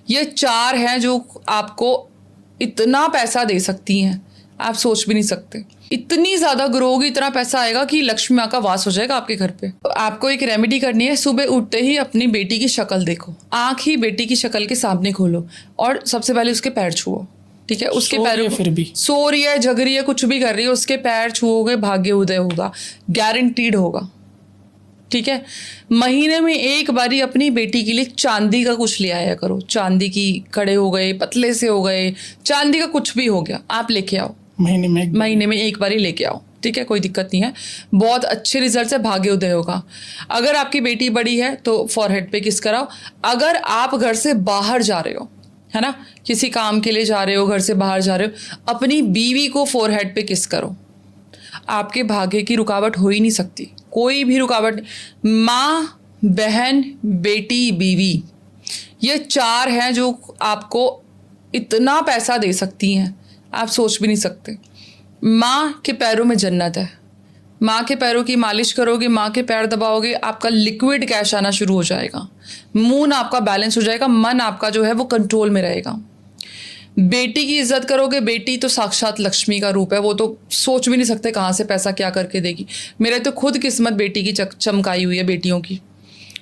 ये 4 हैं जो आपको इतना पैसा दे सकती हैं, आप सोच भी नहीं सकते। इतनी ज़्यादा ग्रो होगी, इतना पैसा आएगा कि लक्ष्मी माँ का वास हो जाएगा आपके घर पे। तो आपको एक रेमेडी करनी है, सुबह उठते ही अपनी बेटी की शक्ल देखो, आँख ही बेटी की शक्ल के सामने खोलो और सबसे पहले उसके पैर छुओ। ठीक है, उसके पैरों, फिर भी सो रही है, जग रही है, कुछ भी कर रही है, उसके पैर छुओगे, भाग्य उदय होगा, गारंटीड होगा। ठीक है, महीने में एक बारी अपनी बेटी के लिए चांदी का कुछ ले आया करो। चांदी की कड़े हो गए, पतले से हो गए, चांदी का कुछ भी हो गया, आप लेके आओ। महीने में एक बारी लेके आओ। ठीक है, कोई दिक्कत नहीं है, बहुत अच्छे रिजल्ट से भाग्य उदय होगा। अगर आपकी बेटी बड़ी है तो फॉरहेड पे किस कराओ। अगर आप घर से बाहर जा रहे हो, है ना, किसी काम के लिए जा रहे हो, घर से बाहर जा रहे हो, अपनी बीवी को फोरहेड पे किस करो। आपके भाग्य की रुकावट हो ही नहीं सकती, कोई भी रुकावट। माँ, बहन, बेटी, बीवी, ये 4 हैं जो आपको इतना पैसा दे सकती हैं, आप सोच भी नहीं सकते। माँ के पैरों में जन्नत है। माँ के पैरों की मालिश करोगे, माँ के पैर दबाओगे, आपका लिक्विड कैश आना शुरू हो जाएगा, मूड आपका बैलेंस हो जाएगा, मन आपका जो है वो कंट्रोल में रहेगा। बेटी की इज्जत करोगे, बेटी तो साक्षात लक्ष्मी का रूप है, वो तो सोच भी नहीं सकते कहाँ से पैसा क्या करके देगी। मेरे तो खुद किस्मत बेटी की चमकाई हुई है, बेटियों की।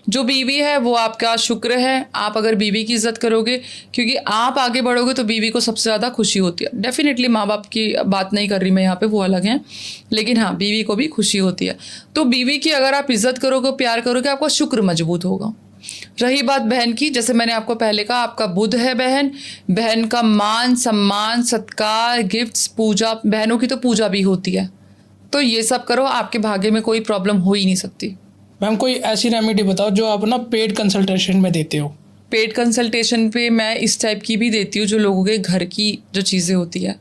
जो बीवी है वो आपका शुक्र है। आप अगर बीवी की इज्जत करोगे, क्योंकि आप आगे बढ़ोगे तो बीवी को सबसे ज़्यादा खुशी होती है। डेफिनेटली माँ बाप की बात नहीं कर रही मैं यहाँ पे, वो अलग हैं, लेकिन हाँ, बीवी को भी खुशी होती है। तो बीवी की अगर आप इज्जत करोगे, प्यार करोगे, आपका शुक्र मजबूत होगा। रही बात बहन की, जैसे मैंने आपको पहले कहा, आपका बुध है बहन, बहन का मान सम्मान सत्कार गिफ्ट्स पूजा, बहनों की तो पूजा भी होती है। तो ये सब करो, आपके भाग्य में कोई प्रॉब्लम हो ही नहीं सकती। मैम कोई ऐसी रेमेडी बताओ जो आप ना पेड कंसल्टेशन में देते हो। पेड कंसल्टेशन पे मैं इस टाइप की भी देती हूँ, जो लोगों के घर की जो चीज़ें होती है।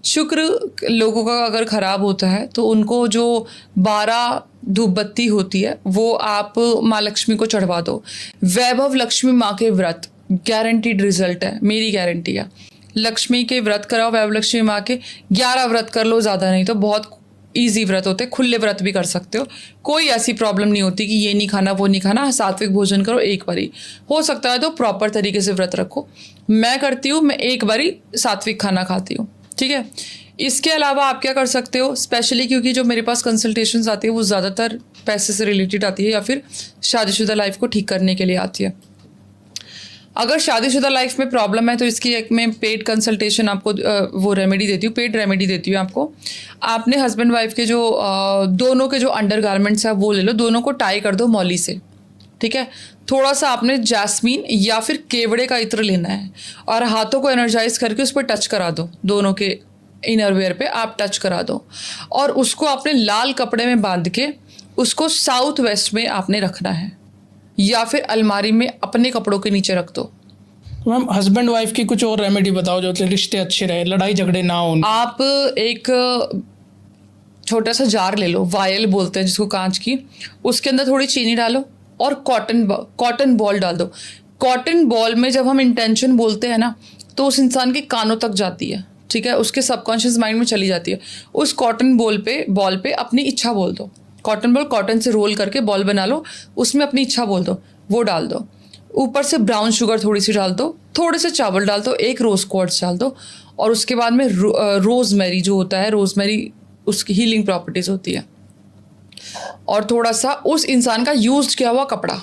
शुक्र लोगों का अगर ख़राब होता है तो उनको जो 12 धूप बत्ती होती है वो आप माँ लक्ष्मी को चढ़वा दो। वैभव लक्ष्मी माँ के व्रत गारंटीड रिजल्ट है, मेरी गारंटी है। लक्ष्मी के व्रत कराओ, वैभव लक्ष्मी माँ के 11 व्रत कर लो, ज़्यादा नहीं तो, बहुत ईजी व्रत होते हैं, खुले व्रत भी कर सकते हो, कोई ऐसी प्रॉब्लम नहीं होती कि ये नहीं खाना वो नहीं खाना। सात्विक भोजन करो, एक बारी हो सकता है तो प्रॉपर तरीके से व्रत रखो। मैं करती हूँ, मैं एक बारी सात्विक खाना खाती हूँ। ठीक है, इसके अलावा आप क्या कर सकते हो, स्पेशली क्योंकि जो मेरे पास कंसल्टेशंस आती है वो ज़्यादातर पैसे से रिलेटेड आती है या फिर शादीशुदा लाइफ को ठीक करने के लिए आती है। अगर शादीशुदा लाइफ में प्रॉब्लम है तो इसकी एक मैं पेड कंसल्टेशन आपको वो रेमेडी देती हूँ, पेड रेमेडी देती हूँ आपको। आपने हस्बैंड वाइफ के जो दोनों के जो अंडर गारमेंट्स है वो ले लो, दोनों को टाई कर दो मौली से। ठीक है, थोड़ा सा आपने जैस्मीन या फिर केवड़े का इत्र लेना है और हाथों को एनर्जाइज करके उस पर टच करा दो, दोनों के इनरवेयर पे आप टच करा दो और उसको आपने लाल कपड़े में बांध के उसको साउथ वेस्ट में आपने रखना है या फिर अलमारी में अपने कपड़ों के नीचे रख दो। मैम हस्बैंड वाइफ की कुछ और रेमेडी बताओ जो रिश्ते अच्छे रहे, लड़ाई झगड़े ना हो। आप एक छोटा सा जार ले लो, वायल बोलते हैं जिसको, कांच की, उसके अंदर थोड़ी चीनी डालो और कॉटन बॉल डाल दो। कॉटन बॉल में जब हम इंटेंशन बोलते हैं ना तो उस इंसान के कानों तक जाती है। ठीक है, उसके सबकॉन्शियस माइंड में चली जाती है। उस कॉटन बॉल पे अपनी इच्छा बोल दो। कॉटन बॉल कॉटन से रोल करके बॉल बना लो, उसमें अपनी इच्छा बोल दो, वो डाल दो। ऊपर से ब्राउन शुगर थोड़ी सी डाल दो, थोड़े से चावल डाल दो, एक रोज क्वार्ट्स डाल दो और उसके बाद में रोजमेरी जो होता है, रोजमेरी उसकी हीलिंग प्रॉपर्टीज होती है, और थोड़ा सा उस इंसान का यूज किया हुआ कपड़ा,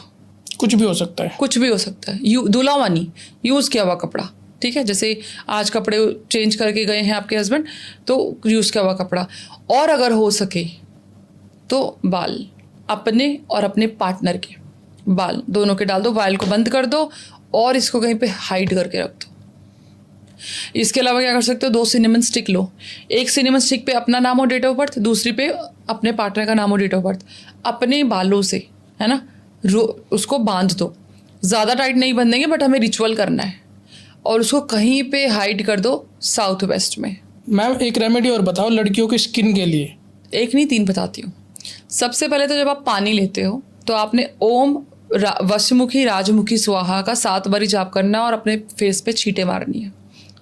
कुछ भी हो सकता है, कुछ भी हो सकता है, दुल्हावानी यूज किया हुआ कपड़ा। ठीक है, जैसे आज कपड़े चेंज करके गए हैं आपके हस्बैंड तो यूज किया हुआ कपड़ा, और अगर हो सके तो बाल, अपने और अपने पार्टनर के बाल दोनों के डाल दो, वायल को बंद कर दो और इसको कहीं पे हाइड करके रख दो। इसके अलावा क्या कर सकते हो, 2 सिनेमन स्टिक लो, एक सिनेमन स्टिक पे अपना नाम और डेट ऑफ बर्थ, दूसरी पे अपने पार्टनर का नाम और डेट ऑफ बर्थ। अपने बालों से, है ना, उसको बांध दो, ज़्यादा टाइट नहीं बंधेंगे बट हमें रिचुअल करना है, और उसको कहीं पे हाइड कर दो साउथ वेस्ट में। मैम एक रेमेडी और बताओ लड़कियों की स्किन के लिए। एक नहीं 3 बताती हूँ। सबसे पहले तो जब आप पानी लेते हो तो आपने ओम वशमुखी राजमुखी स्वाहा का 7 बारी जाप करना है और अपने फेस पे छींटे मारनी है।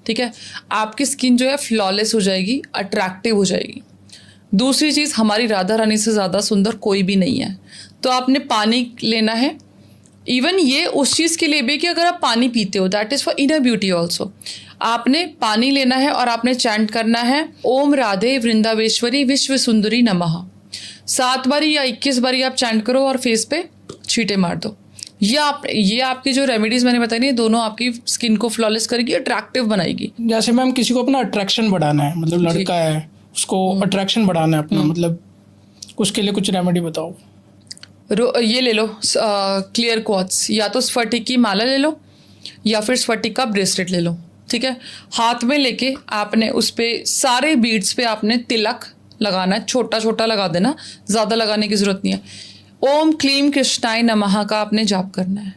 ठीक है, आपकी स्किन जो है फ्लॉलेस हो जाएगी, अट्रैक्टिव हो जाएगी। दूसरी चीज़, हमारी राधा रानी से ज़्यादा सुंदर कोई भी नहीं है। तो आपने पानी लेना है इवन ये उस चीज़ के लिए भी कि अगर आप पानी पीते हो, that is for inner beauty also. आपने पानी लेना है और आपने चैंट करना है ओम राधे वृंदावेश्वरी विश्व सुंदरी नमः। 7 बारी या 21 बारी आप चैंट करो और फेस पे छींटे मार दो। ये आपकी जो रेमेडीज मैंने बताई नहीं, दोनों आपकी स्किन को फ्लॉलेस करेगी, अट्रैक्टिव बनाएगी। जैसे मैम किसी को अपना अट्रैक्शन बढ़ाना है, मतलब लड़का है उसको अट्रैक्शन बढ़ाना है अपना, मतलब उसके लिए कुछ रेमेडी बताओ। ये ले लो क्लियर क्वार्ट्स, या तो स्फटिक की माला ले लो या फिर स्फटिक का ब्रेसलेट ले लो, ठीक है। हाथ में लेके आपने उस पर सारे बीड्स पे आपने तिलक लगाना है, छोटा छोटा लगा देना, ज़्यादा लगाने की ज़रूरत नहीं है। ओम क्लीम कृष्णाय नमः का आपने जाप करना है।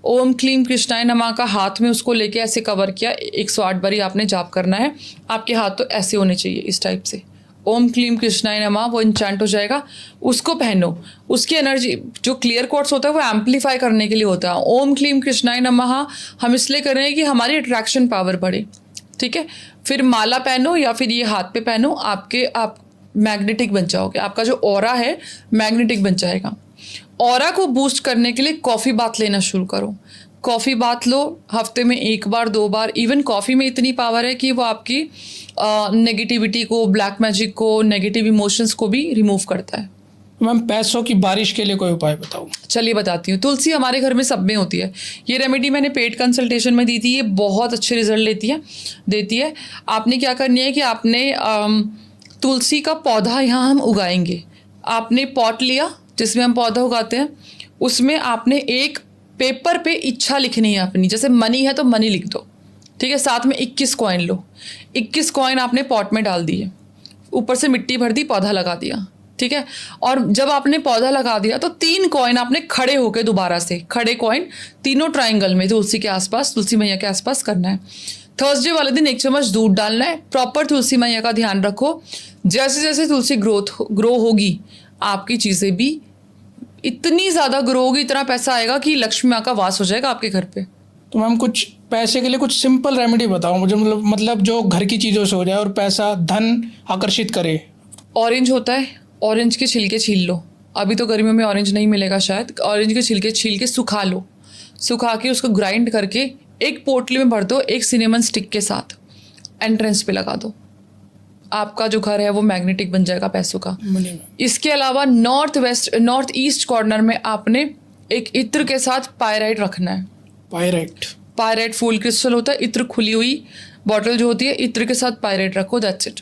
ओम क्लीम कृष्णाय नमः का हाथ में उसको लेके ऐसे कवर किया, 108 बारी आपने जाप करना है। आपके हाथ तो ऐसे होने चाहिए, इस टाइप से। ओम क्लीम कृष्णाय नमः, वो इंचैंट हो जाएगा। उसको पहनो, उसकी एनर्जी जो क्लियर क्वार्ट्स होता है वो एम्पलीफाई करने के लिए होता है। ओम क्लीम कृष्णाय नमः हम इसलिए कर रहे हैं कि हमारी अट्रैक्शन पावर बढ़े, ठीक है। फिर माला पहनो या फिर ये हाथ पे पहनो, आप मैग्नेटिक बन जाओगे, आपका जो ऑरा है मैग्नेटिक बन जाएगा। ऑरा को बूस्ट करने के लिए कॉफ़ी बाथ लेना शुरू करो। कॉफ़ी बाथ लो हफ्ते में 1 बार 2 बार। इवन कॉफ़ी में इतनी पावर है कि वो आपकी नेगेटिविटी को, ब्लैक मैजिक को, नेगेटिव इमोशंस को भी रिमूव करता है। मैम पैसों की बारिश के लिए कोई उपाय बताओ। चलिए बताती हूँ। तुलसी हमारे घर में सब में होती है। ये रेमेडी मैंने पेड कंसल्टेशन में दी थी, ये बहुत अच्छे रिजल्ट देती है। आपने क्या करनी है कि आपने तुलसी का पौधा यहाँ हम उगाएंगे। आपने पॉट लिया जिसमें हम पौधा उगाते हैं, उसमें आपने एक पेपर पे इच्छा लिखनी है अपनी, जैसे मनी है तो मनी लिख दो, ठीक है। साथ में 21 कॉइन लो, 21 कॉइन आपने पॉट में डाल दिए, ऊपर से मिट्टी भर दी, पौधा लगा दिया, ठीक है। और जब आपने पौधा लगा दिया तो 3 कॉइन आपने खड़े होकर दोबारा से, खड़े कॉइन तीनों ट्राइंगल में तुलसी के आसपास, तुलसी मैया के आसपास करना है। थर्सडे वाले दिन 1 चम्मच दूध डालना है। प्रॉपर तुलसी मैया का ध्यान रखो। जैसे जैसे तुलसी ग्रो होगी, आपकी चीज़ें भी इतनी ज़्यादा ग्रो होगी, इतना पैसा आएगा कि लक्ष्मी माँ का वास हो जाएगा आपके घर पे। तो मैम कुछ पैसे के लिए कुछ सिंपल रेमेडी बताओ मुझे, मतलब जो घर की चीज़ों से हो जाए और पैसा धन आकर्षित करे। ऑरेंज होता है, ऑरेंज के छिलके छील लो। अभी तो गर्मियों में ऑरेंज नहीं मिलेगा शायद। ऑरेंज के छिलके छील के सुखा लो, सुखा के उसको ग्राइंड करके एक पोटली में भर दो, एक सिनेमन स्टिक के साथ एंट्रेंस पे लगा दो। आपका जो घर है वो मैग्नेटिक बन जाएगा पैसों का। इसके अलावा नॉर्थ ईस्ट कॉर्नर में आपने एक इत्र के साथ पायराइट रखना है। पायराइट फूल क्रिस्टल होता है। इत्र खुली हुई बॉटल जो होती है, इत्र के साथ पायराइट रखो, दैट्स इट।